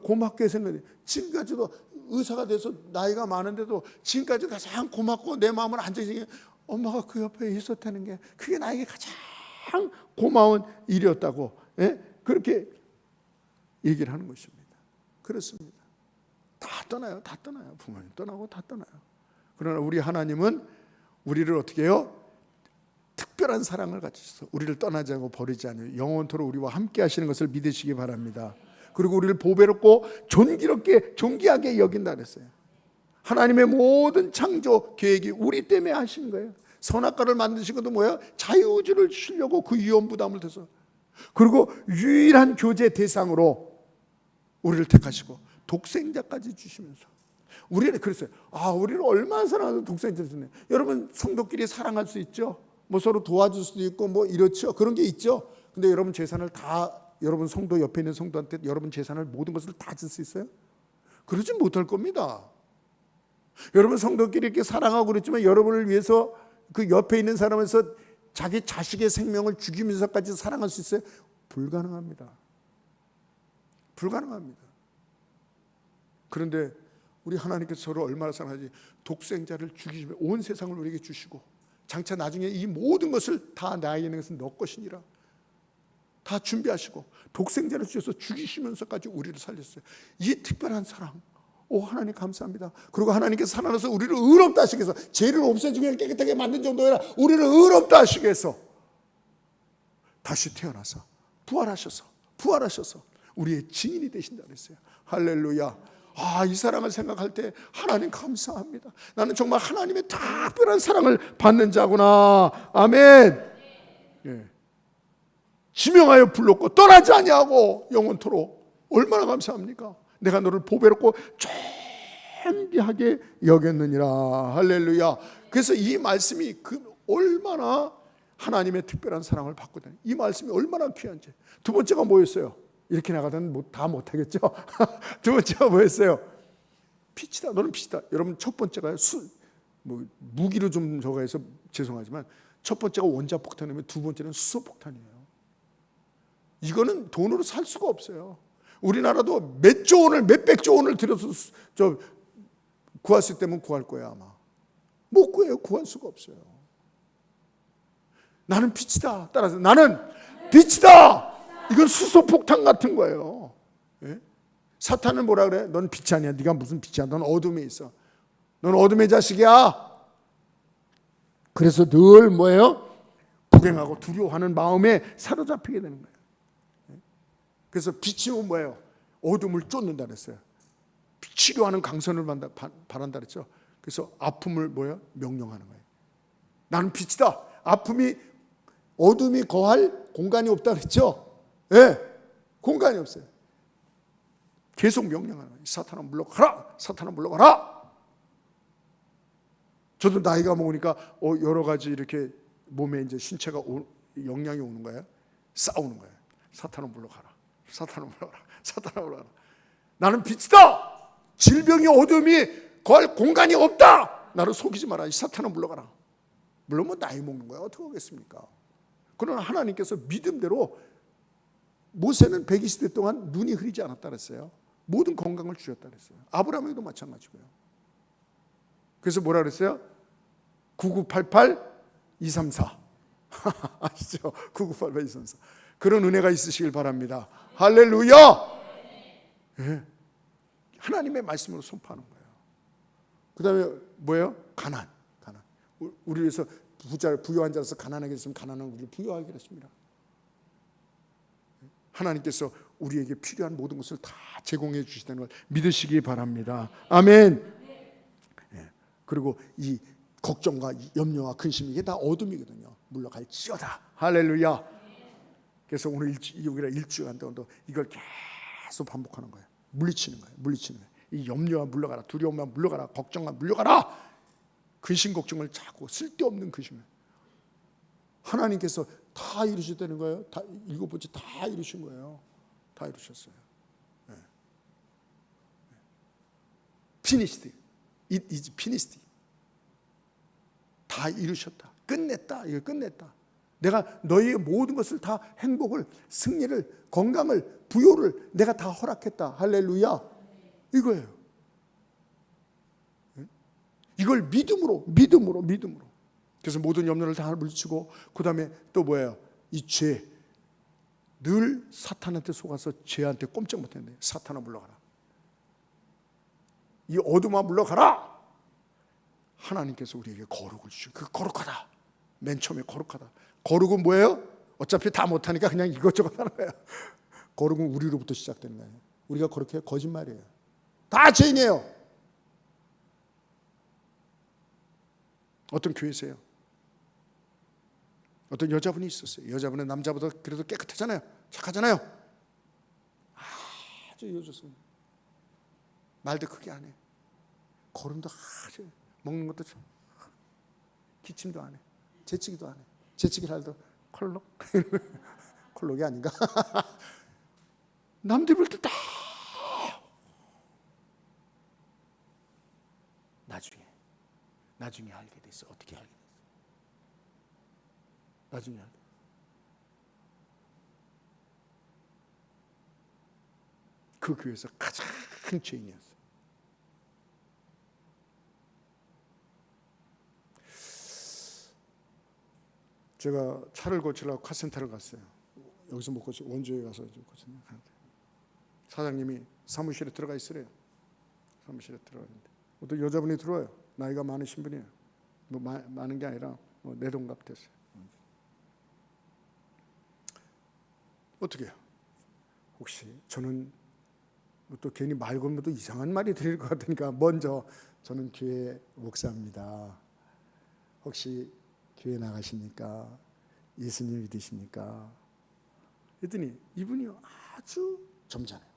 고맙게 생각해. 지금까지도 의사가 돼서 나이가 많은데도 지금까지 가장 고맙고 내 마음을 안정되게 엄마가 그 옆에 있었다는 게, 그게 나에게 가장 고마운 일이었다고, 그렇게 얘기를 하는 것입니다. 그렇습니다. 다 떠나요. 다 떠나요. 부모님 떠나고 다 떠나요. 그러나 우리 하나님은 우리를 어떻게 해요? 특별한 사랑을 가지셔서 우리를 떠나지 않고 버리지 않아요. 영원토록 우리와 함께 하시는 것을 믿으시기 바랍니다. 그리고 우리를 보배롭고 존귀하게 여긴다 그랬어요. 하나님의 모든 창조 계획이 우리 때문에 하신 거예요. 선악과를 만드신 것도 뭐예요? 자유의지를 주시려고 그 위험 부담을 둬서. 그리고 유일한 교제 대상으로 우리를 택하시고 독생자까지 주시면서 우리를, 그랬어요. 우리를 얼마나 사랑해서 독생자를 주네. 여러분, 성도끼리 사랑할 수 있죠. 뭐 서로 도와줄 수도 있고 뭐 이렇죠. 그런 게 있죠. 근데 여러분 재산을 다, 여러분 성도 옆에 있는 성도한테 여러분 재산을, 모든 것을 다 줄 수 있어요? 그러지 못할 겁니다. 여러분 성도끼리 이렇게 사랑하고 그랬지만 여러분을 위해서 그 옆에 있는 사람에서 자기 자식의 생명을 죽이면서까지 사랑할 수 있어요? 불가능합니다. 불가능합니다. 그런데 우리 하나님께서 저를 얼마나 사랑하지, 독생자를 죽이시면 온 세상을 우리에게 주시고 장차 나중에 이 모든 것을 다 나에게 있는 것은 너 것이니라 다 준비하시고 독생자를 주셔서 죽이시면서까지 우리를 살렸어요. 이 특별한 사랑, 하나님 감사합니다. 그리고 하나님께서 살아나서 우리를 의롭다 하시기 위해서, 죄를 없애주고 깨끗하게 만든 정도가 아니라 우리를 의롭다 하시기 위해서 다시 태어나서 부활하셔서 우리의 증인이 되신다 그랬어요. 할렐루야. 이 사랑을 생각할 때 하나님 감사합니다. 나는 정말 하나님의 특별한 사랑을 받는 자구나. 아멘. 지명하여 불렀고 떠나지 아니하고 영원토록. 얼마나 감사합니까? 내가 너를 보배롭고 존귀하게 여겼느니라. 할렐루야. 그래서 이 말씀이 얼마나 하나님의 특별한 사랑을 받고 다니, 이 말씀이 얼마나 귀한지. 두 번째가 뭐였어요? 이렇게 나가다는 다 못하겠죠. 두 번째가 뭐였어요? 빛이다. 너는 빛이다. 여러분, 첫 번째가 무기로 좀 저거 해서 죄송하지만 첫 번째가 원자폭탄이면 두 번째는 수소폭탄이에요. 이거는 돈으로 살 수가 없어요. 우리나라도 몇백조 원을 들여서 구할 수 있다면 구할 거야 아마. 못 구해요. 구할 수가 없어요. 나는 빛이다. 따라서 나는 빛이다. 이건 수소폭탄 같은 거예요. 예? 사탄은 뭐라 그래? 넌 빛이 아니야. 네가 무슨 빛이야? 넌 어둠에 있어. 넌 어둠의 자식이야. 그래서 늘 뭐예요? 불행하고 두려워하는 마음에 사로잡히게 되는 거예요. 그래서 빛이 뭐예요? 어둠을 쫓는다 그랬어요. 치료하는 강선을 바란다 그랬죠. 그래서 아픔을 뭐예요? 명령하는 거예요. 나는 빛이다. 아픔이 어둠이 거할 공간이 없다 그랬죠. 예, 공간이 없어요. 계속 명령하는 거예요. 사탄아 물러가라. 사탄아 물러가라. 저도 나이가 먹으니까 여러 가지 이렇게 몸에 이제 신체가 영향이 오는 거예요. 싸우는 거예요. 사탄아 물러가라. 사탄아 물러가라. 사탄아 물러가라. 나는 빛이다. 질병이 어둠이 거할 공간이 없다. 나를 속이지 마라. 이 사탄아 물러가라. 물론 뭐 나이 먹는 거야. 어떻게 하겠습니까? 그러나 하나님께서 믿음대로 모세는 120대 동안 눈이 흐리지 않았다 그랬어요. 모든 건강을 주셨다 그랬어요. 아브라함에도 마찬가지고요. 그래서 뭐라 그랬어요? 9988-234 아시죠? 9988-234 그런 은혜가 있으시길 바랍니다. 할렐루야. 예. 하나님의 말씀으로 선포하는 거예요. 그 다음에 뭐예요? 가난. 우리 위해서 부유한 자로서 가난하게 했으면 가난한 우리를 부유하게 했습니다. 하나님께서 우리에게 필요한 모든 것을 다 제공해 주시다는 걸 믿으시기 바랍니다. 아멘. 예. 그리고 이 걱정과 염려와 근심 이게 다 어둠이거든요. 물러갈지어다. 할렐루야. 그래서 오늘 우리가 일주일간 동안 이걸 계속 반복하는 거예요. 물리치는 거예요. 이 염려와 물러가라. 두려움과 물러가라. 걱정과 물러가라. 근심 걱정을 자꾸 쓸데없는 근심을 하나님께서 다 이루셨다는 거예요. 다 7번째 다 이루신 거예요. 다 이루셨어요. 네. Finished. It is finished. 다 이루셨다. 끝냈다. 이거 끝냈다. 내가 너희의 모든 것을 다 행복을, 승리를, 건강을, 부요를 내가 다 허락했다. 할렐루야. 이거예요. 이걸 믿음으로. 그래서 모든 염려를 다 물리치고 그 다음에 또 뭐예요? 이 죄. 늘 사탄한테 속아서 죄한테 꼼짝 못했는데 사탄아 물러가라. 이 어둠아 물러가라. 하나님께서 우리에게 거룩을 주시고 그 거룩하다. 맨 처음에 거룩하다. 거룩은 뭐예요? 어차피 다 못하니까 그냥 이것저것 하는 거예요. 거룩은 우리로부터 시작되는 거예요. 우리가 거룩해요? 거짓말이에요. 다 죄인이에요. 어떤 교회세요? 어떤 여자분이 있었어요. 여자분은 남자보다 그래도 깨끗하잖아요. 착하잖아요. 아주 이어졌습니다. 말도 크게 안 해. 걸음도 아주 먹는 것도 좀 기침도 안 해. 재치기도 안 해. 재치기를 할도 콜록? 콜록이 아닌가? 남들 볼 때 다 나중에 알게 됐어. 어떻게 알게 됐어? 나중에 알게 됐어. 그 교회에서 가장 죄인이었어요. 제가 차를 고치려고 카센터를 갔어요. 여기서 못 고치, 원주에 가서 고치는 사장님이 사무실에 들어가 있으래요. 사무실에 들어가는데 어떤 여자분이 들어와요. 나이가 많으신 분이에요. 뭐 많은 게 아니라 내 동갑 됐어요. 어떻게 해요? 혹시 저는 또 괜히 말 걸면 또 이상한 말이 들릴 것 같으니까 먼저 저는 교회 목사입니다. 혹시 교회 나가십니까? 예수님 믿으십니까? 그랬더니 이분이 아주 점잖아요.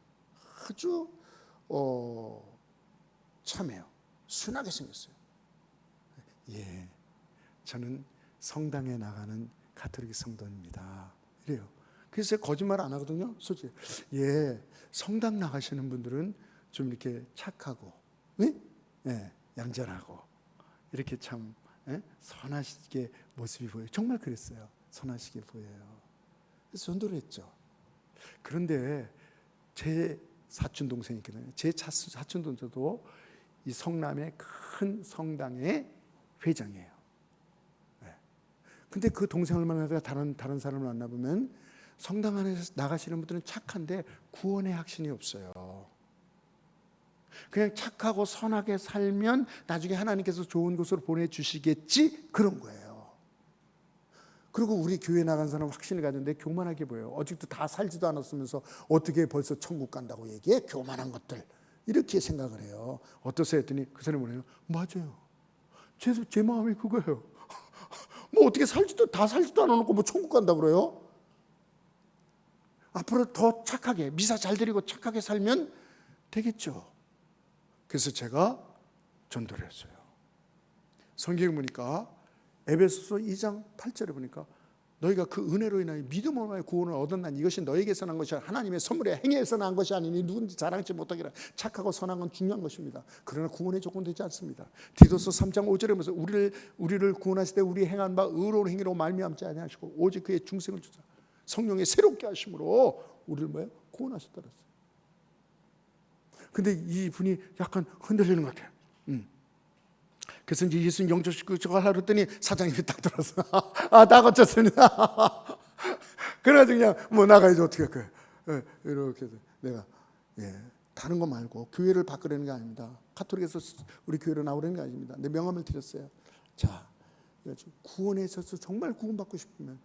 아주 참해요. 순하게 생겼어요. 예, 저는 성당에 나가는 가톨릭 성도입니다. 이래요. 그래서 제가 거짓말 안 하거든요. 솔직히. 예, 성당 나가시는 분들은 좀 이렇게 착하고, 예, 얌전하고 이렇게 참 선하시게 모습이 보여요. 정말 그랬어요. 선하시게 보여요. 그래서 전도를 했죠. 그런데 제 사촌 동생이 있거든요. 제 사촌 동생도 이 성남의 큰 성당에 회장이에요. 근데 그 동생을 만나다가 다른 사람을 만나보면 성당 안에서 나가시는 분들은 착한데 구원의 확신이 없어요. 그냥 착하고 선하게 살면 나중에 하나님께서 좋은 곳으로 보내주시겠지, 그런 거예요. 그리고 우리 교회 나간 사람 확신을 가졌는데 교만하게 보여요. 아직도 다 살지도 않았으면서 어떻게 벌써 천국 간다고 얘기해? 교만한 것들, 이렇게 생각을 해요. 어떠세요? 했더니 그 사람이 뭐래요? 맞아요, 제 마음이 그거예요. 뭐 어떻게 다 살지도 않아놓고 뭐 천국 간다고 그래요? 앞으로 더 착하게, 미사 잘 드리고 착하게 살면 되겠죠. 그래서 제가 전도를 했어요. 성경에 보니까 에베소서 2장 8절에 보니까 너희가 그 은혜로 인하여 믿음으로 인하여 구원을 얻었나니 이것이 너에게서 난 것이 아니라 하나님의 선물에 행위에서 난 것이 아니니 누군지 자랑치 못하기라. 착하고 선한 건 중요한 것입니다. 그러나 구원의 조건 되지 않습니다. 디도서 3장 5절에 보면서 우리를 구원하실 때 우리 행한 바 의로운 행위로 말미암지 아니하시고 오직 그의 중생을 주사 성령의 새롭게 하심으로 우리를 뭐예요? 구원하셨더라. 근데 이분이 약간 흔들리는 것 같아요. 그래서 이제 예수님 영접시키고 저걸 하러 했더니 사장님이 딱 들어서 다 거쳤습니다. 그래가지고 그냥 뭐 나가야지 어떻게 할 거예요. 이렇게 해서 내가 다른 거 말고 교회를 바꾸려는 게 아닙니다. 카톨릭에서 우리 교회로 나오려는 게 아닙니다. 내 명함을 드렸어요. 자, 구원에 있어서 정말 구원받고 싶으면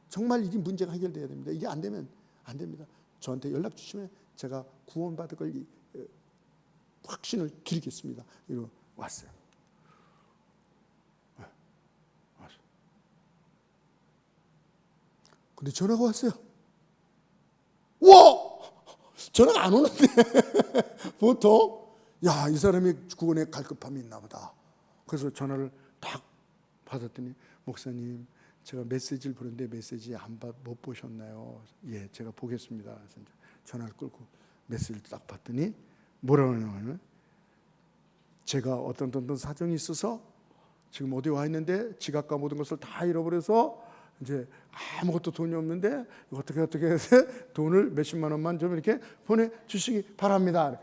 정말 이게 문제가 해결돼야 됩니다. 이게 안 되면 안 됩니다. 저한테 연락 주시면 제가 구원받을 걸 확신을 드리겠습니다. 이러고 왔어요. 근데 전화가 왔어요. 와! 전화가 안 오는데 보통 이 사람이 구원에 갈급함이 있나 보다. 그래서 전화를 딱 받았더니 목사님, 제가 메시지를 보는데 메시지 못 보셨나요? 예, 제가 보겠습니다. 그래서 전화를 끊고 메시지를 딱 봤더니 뭐라고 하냐면 제가 어떤 사정이 있어서 지금 어디 와 있는데 지갑과 모든 것을 다 잃어버려서 이제 아무것도 돈이 없는데 어떻게 해서 돈을 몇십만 원만 좀 이렇게 보내주시기 바랍니다.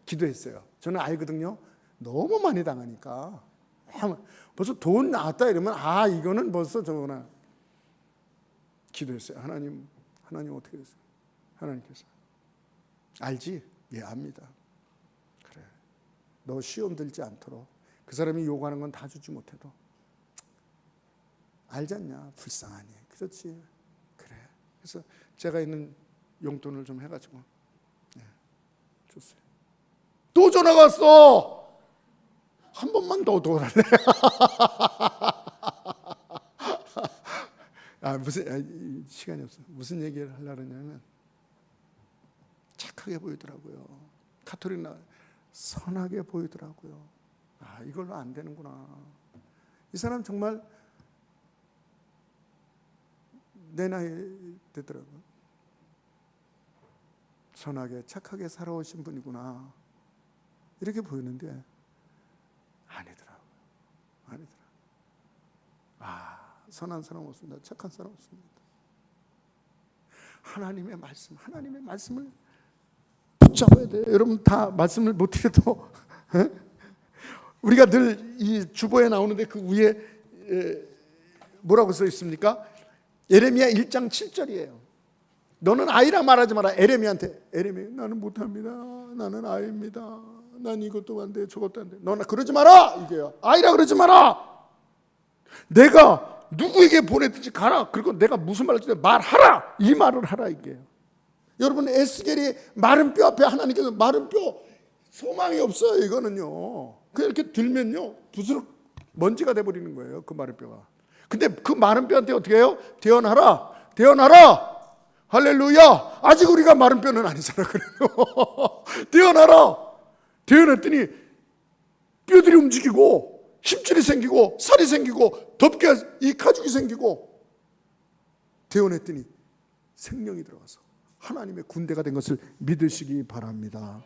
기도했어요. 저는 알거든요. 너무 많이 당하니까 벌써 돈 나왔다 이러면 이거는 벌써 저거나. 기도했어요. 하나님 어떻게 됐어요? 하나님께서 알지? 예, 압니다. 그래, 너 시험 들지 않도록 그 사람이 요구하는 건 다 주지 못해도 알지 않냐? 불쌍하니. 그렇지. 그래. 그래서 제가 있는 용돈을 좀 해가지고 줬어요. 또 전화가 왔어. 한 번만 더 도와달래. 시간이 없어. 무슨 얘기를 하려고 하냐면 착하게 보이더라고요. 카톨릭 선하게 보이더라고요. 이걸로 안 되는구나. 이 사람 정말 내 나이 되더라고요. 선하게 착하게 살아오신 분이구나 이렇게 보이는데 아니더라고요. 선한 사람 없습니다. 착한 사람 없습니다. 하나님의 말씀을 붙잡아야 돼요. 여러분 다 말씀을 못 드려도 우리가 늘 이 주보에 나오는데 그 위에 뭐라고 써 있습니까? 예레미야 1장 7절이에요. 너는 아이라 말하지 마라. 에레미야한테 나는 못합니다. 나는 아이입니다. 난 이것도 안 돼, 저것도 안 돼. 너는 그러지 마라 이게요. 아이라 그러지 마라. 내가 누구에게 보냈든지 가라. 그리고 내가 무슨 말을 할지 말하라. 이 말을 하라 이게요. 여러분 에스겔이 마른 뼈 앞에 하나님께서 마른 뼈 소망이 없어요. 이거는요. 그냥 이렇게 들면요 부스럭 먼지가 돼버리는 거예요. 그 마른 뼈가. 근데 그 마른 뼈한테 어떻게 해요? 태어나라. 할렐루야. 아직 우리가 마른 뼈는 아니잖아. 그래요. 태어나라. 태어났더니 뼈들이 움직이고 힘줄이 생기고 살이 생기고 덮개 이 가죽이 생기고 태어났더니 생명이 들어가서 하나님의 군대가 된 것을 믿으시기 바랍니다.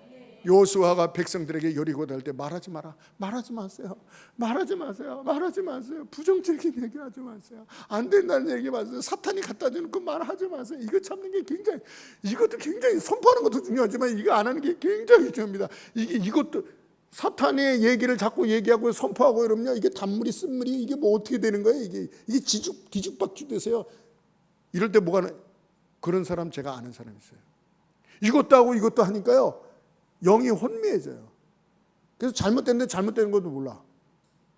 여호수아가 백성들에게 여리고 갈 때 말하지 마라, 말하지 마세요, 말하지 마세요, 말하지 마세요, 부정적인 얘기하지 마세요, 안 된다는 얘기 마세요, 사탄이 갖다 주는 그 말하지 마세요. 이거 참는 게 굉장히, 이것도 굉장히, 선포하는 것도 중요하지만 이거 안 하는 게 굉장히 중요합니다. 이것도 사탄의 얘기를 자꾸 얘기하고 선포하고 이러면요, 이게 단물이 쓴물이 이게 뭐 어떻게 되는 거예요? 이게 뒤죽박죽 되세요. 이럴 때 뭐가 그런 사람 제가 아는 사람이 있어요. 이것도 하고 이것도 하니까요, 영이 혼미해져요. 그래서 잘못됐는데 잘못되는 것도 몰라.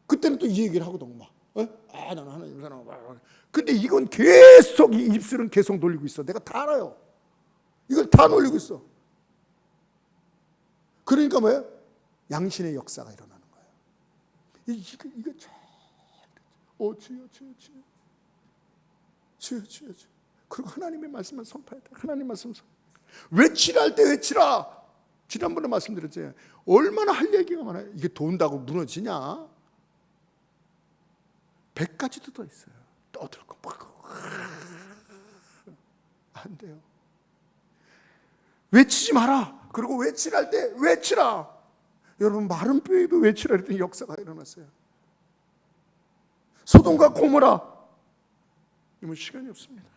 그때는 또 이 얘기를 하거든. 막, 나는 하나님 사랑하고. 근데 이건 계속, 이 입술은 계속 돌리고 있어. 내가 다 알아요. 이걸 다 놀리고 있어. 그러니까 뭐예요? 양신의 역사가 일어나는 거예요. 이거 주여. 그리고 하나님의 말씀을 선포해야 돼. 하나님 말씀 외치라 할 때 외치라. 지난번에 말씀드렸잖아요. 얼마나 할 얘기가 많아요. 이게 돈다고 무너지냐? 100가지도 더 있어요. 떠들고 안 돼요. 외치지 마라. 그리고 외치라 할 때 외치라. 여러분, 마른 뼈에도 외치라 했더니 역사가 일어났어요. 소돔과 고모라. 이건 시간이 없습니다.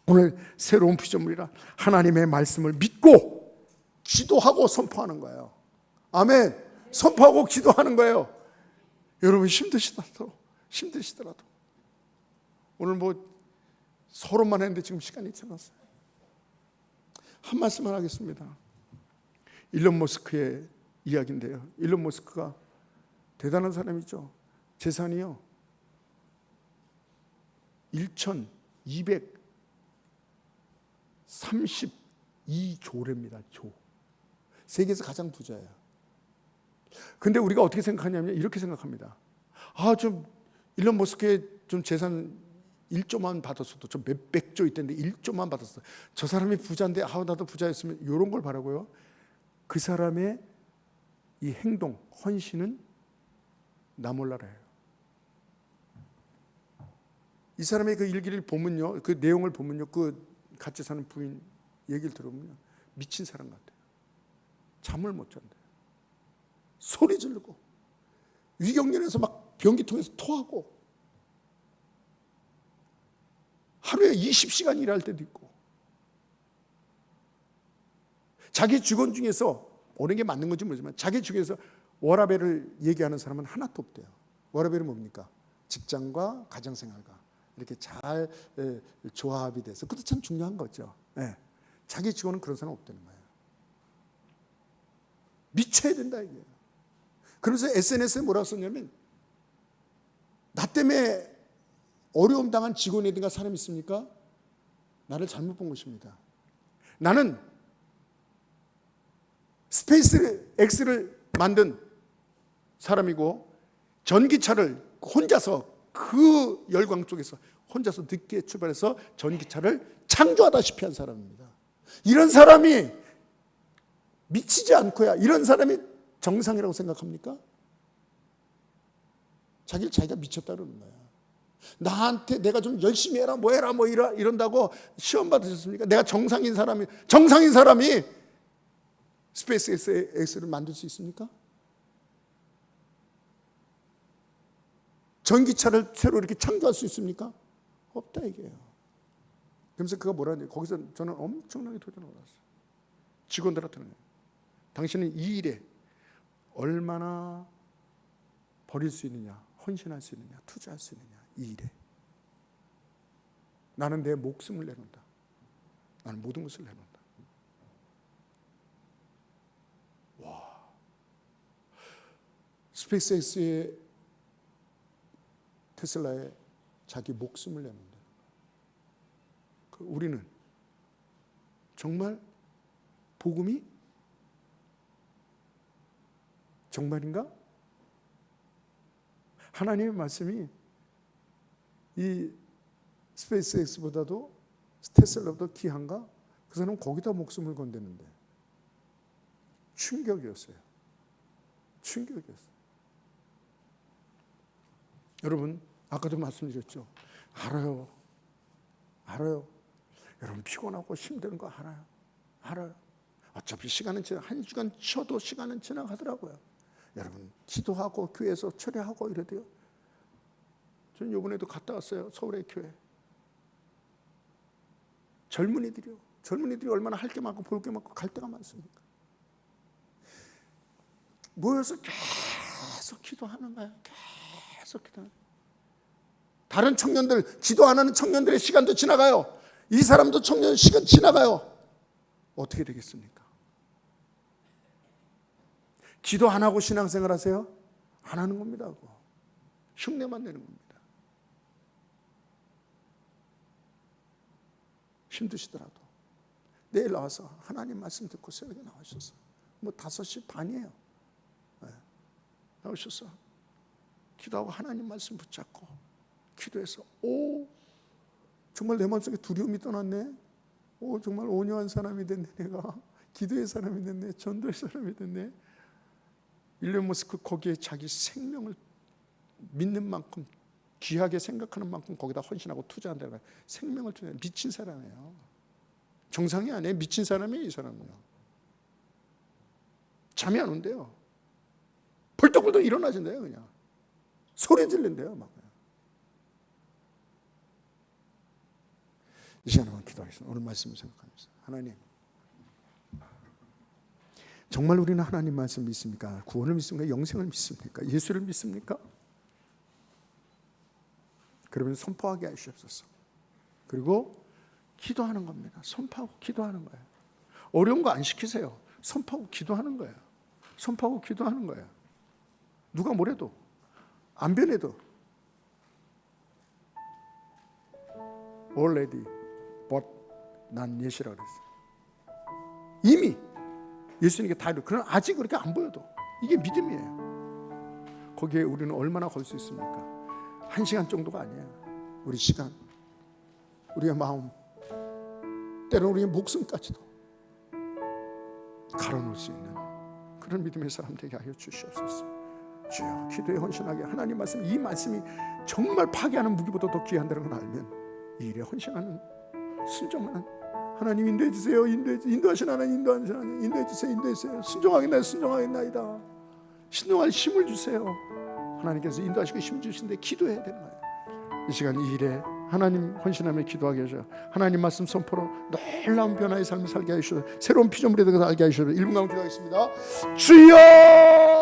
오늘 새로운 피조물이라 하나님의 말씀을 믿고 기도하고 선포하는 거예요. 아멘. 선포하고 기도하는 거예요. 여러분, 힘드시더라도 오늘 뭐 서론만 했는데 지금 시간이 지났어요. 한 말씀만 하겠습니다. 일론 머스크의 이야기인데요. 일론 머스크가 대단한 사람이죠. 재산이요 1232조랍니다. 조. 세계에서 가장 부자예요. 근데 우리가 어떻게 생각하냐면 이렇게 생각합니다. 좀 일론 머스크의 좀 재산 1조만 받았어도, 좀 몇백 조 있던데 1조만 받았어. 저 사람이 부자인데 나도 부자였으면, 이런 걸 바라고요. 그 사람의 이 행동, 헌신은 나 몰라라예요. 이 사람의 그 일기를 보면요, 그 내용을 보면요, 그 같이 사는 부인 얘기를 들으면요, 미친 사람 같아요. 잠을 못 잔대요. 소리 지르고 위경련에서 막 변기통에서 토하고 하루에 20시간 일할 때도 있고, 자기 직원 중에서 어느 게 맞는 건지 모르지만 자기 중에서 워라밸을 얘기하는 사람은 하나도 없대요. 워라밸은 뭡니까? 직장과 가정생활과 이렇게 잘 조합이 돼서, 그것도 참 중요한 거죠. 자기 직원은 그런 사람 없다는 거예요. 미쳐야 된다 이게요. 그러면서 SNS에 뭐라고 썼냐면, 나 때문에 어려움 당한 직원이든가 사람이 있습니까? 나를 잘못 본 것입니다. 나는 스페이스 X를 만든 사람이고, 전기차를 혼자서 그 열광 속에서 혼자서 늦게 출발해서 전기차를 창조하다시피 한 사람입니다. 이런 사람이 미치지 않고야 이런 사람이 정상이라고 생각합니까? 자기가 미쳤다 그러는 거야. 나한테 내가 좀 열심히 해라 뭐 해라 뭐 이런다고 시험 받으셨습니까? 내가 정상인 사람이 스페이스 X를 만들 수 있습니까? 전기차를 새로 이렇게 창조할 수 있습니까? 없다 이게요. 그러면서 그가 뭐라 하냐, 거기서 저는 엄청나게 도전을 받았어요. 직원들한테는, 당신은 이 일에 얼마나 버릴 수 있느냐, 헌신할 수 있느냐, 투자할 수 있느냐, 이 일에. 나는 내 목숨을 내놓는다. 나는 모든 것을 내놓는다. 와, 스페이스X의 테슬라에 자기 목숨을 내놓는다. 우리는 정말 복음이 정말인가? 하나님의 말씀이 이 스페이스X보다도 테슬라보다 귀한가? 그 사람은 거기다 목숨을 건댔는데. 충격이었어요. 여러분, 아까도 말씀드렸죠. 알아요. 여러분, 피곤하고 힘든 거 알아요. 어차피 시간은 한 주간 쳐도 시간은 지나가더라고요. 여러분 기도하고 교회에서 철회하고 이래도요. 저는 이번에도 갔다 왔어요. 서울의 교회. 젊은이들이 얼마나 할 게 많고 볼 게 많고 갈 데가 많습니까? 모여서 계속 기도하는 거예요. 계속 기도하는 거예요. 다른 청년들, 기도 안 하는 청년들의 시간도 지나가요. 이 사람도 청년 시간 지나가요. 어떻게 되겠습니까? 기도 안 하고 신앙생활 하세요? 안 하는 겁니다. 그거. 흉내만 내는 겁니다. 힘드시더라도 내일 나와서 하나님 말씀 듣고 새벽에 나오셔서 5시 반이에요. 네. 나오셔서 기도하고 하나님 말씀 붙잡고 기도해서 정말 내 마음속에 두려움이 떠났네. 정말 온유한 사람이 됐네. 내가 기도의 사람이 됐네. 전도의 사람이 됐네. 일론 머스크 거기에 자기 생명을 믿는 만큼 귀하게 생각하는 만큼 거기다 헌신하고 투자한다는 거예요. 생명을 투자해. 미친 사람이에요. 정상이 아니에요. 미친 사람이에요. 이 사람은요. 잠이 안 온대요. 벌떡벌떡 일어나진대요. 그냥 소리 질린대요. 막. 이 시간에 한번 기도하겠습니다. 오늘 말씀을 생각하면서 하나님, 정말 우리는 하나님 말씀 믿습니까? 구원을 믿습니까? 영생을 믿습니까? 예수를 믿습니까? 그러면 선포하게 하시옵소서. 그리고 기도하는 겁니다. 선포하고 기도하는 거예요. 어려운 거 안 시키세요. 선포하고 기도하는 거예요. 선포하고 기도하는 거예요. 누가 뭐래도 안 변해도 already but 난 예시라고 그랬어요. 이미 예수님께 다 이루고, 그러나 아직 그렇게 안 보여도 이게 믿음이에요. 거기에 우리는 얼마나 걸 수 있습니까? 1시간 정도가 아니에요. 우리 시간, 우리의 마음, 때로는 우리의 목숨까지도 갈아놓을 수 있는 그런 믿음의 사람 되게 하여 주시옵소서. 주여, 기도에 헌신하게. 하나님 말씀, 이 말씀이 정말 파괴하는 무기보다 더 귀한다는 걸 알면 이 일에 헌신하는, 순종하는 하나님 인도해 주세요. 인도하신 하나님, 인도하신 하나님, 인도해 주세요. 인도해 주세요. 순종하겠나이다. 신동할 힘을 주세요. 하나님께서 인도하시고 힘 주신데 기도해야 되는 거예요. 이 시간 이 일에 하나님 헌신하며 기도하게 하셔. 하나님 말씀 선포로 놀라운 변화의 삶을 살게 하시고 새로운 피조물이 되어서 알게 하시고 1분간 기도하겠습니다. 주여!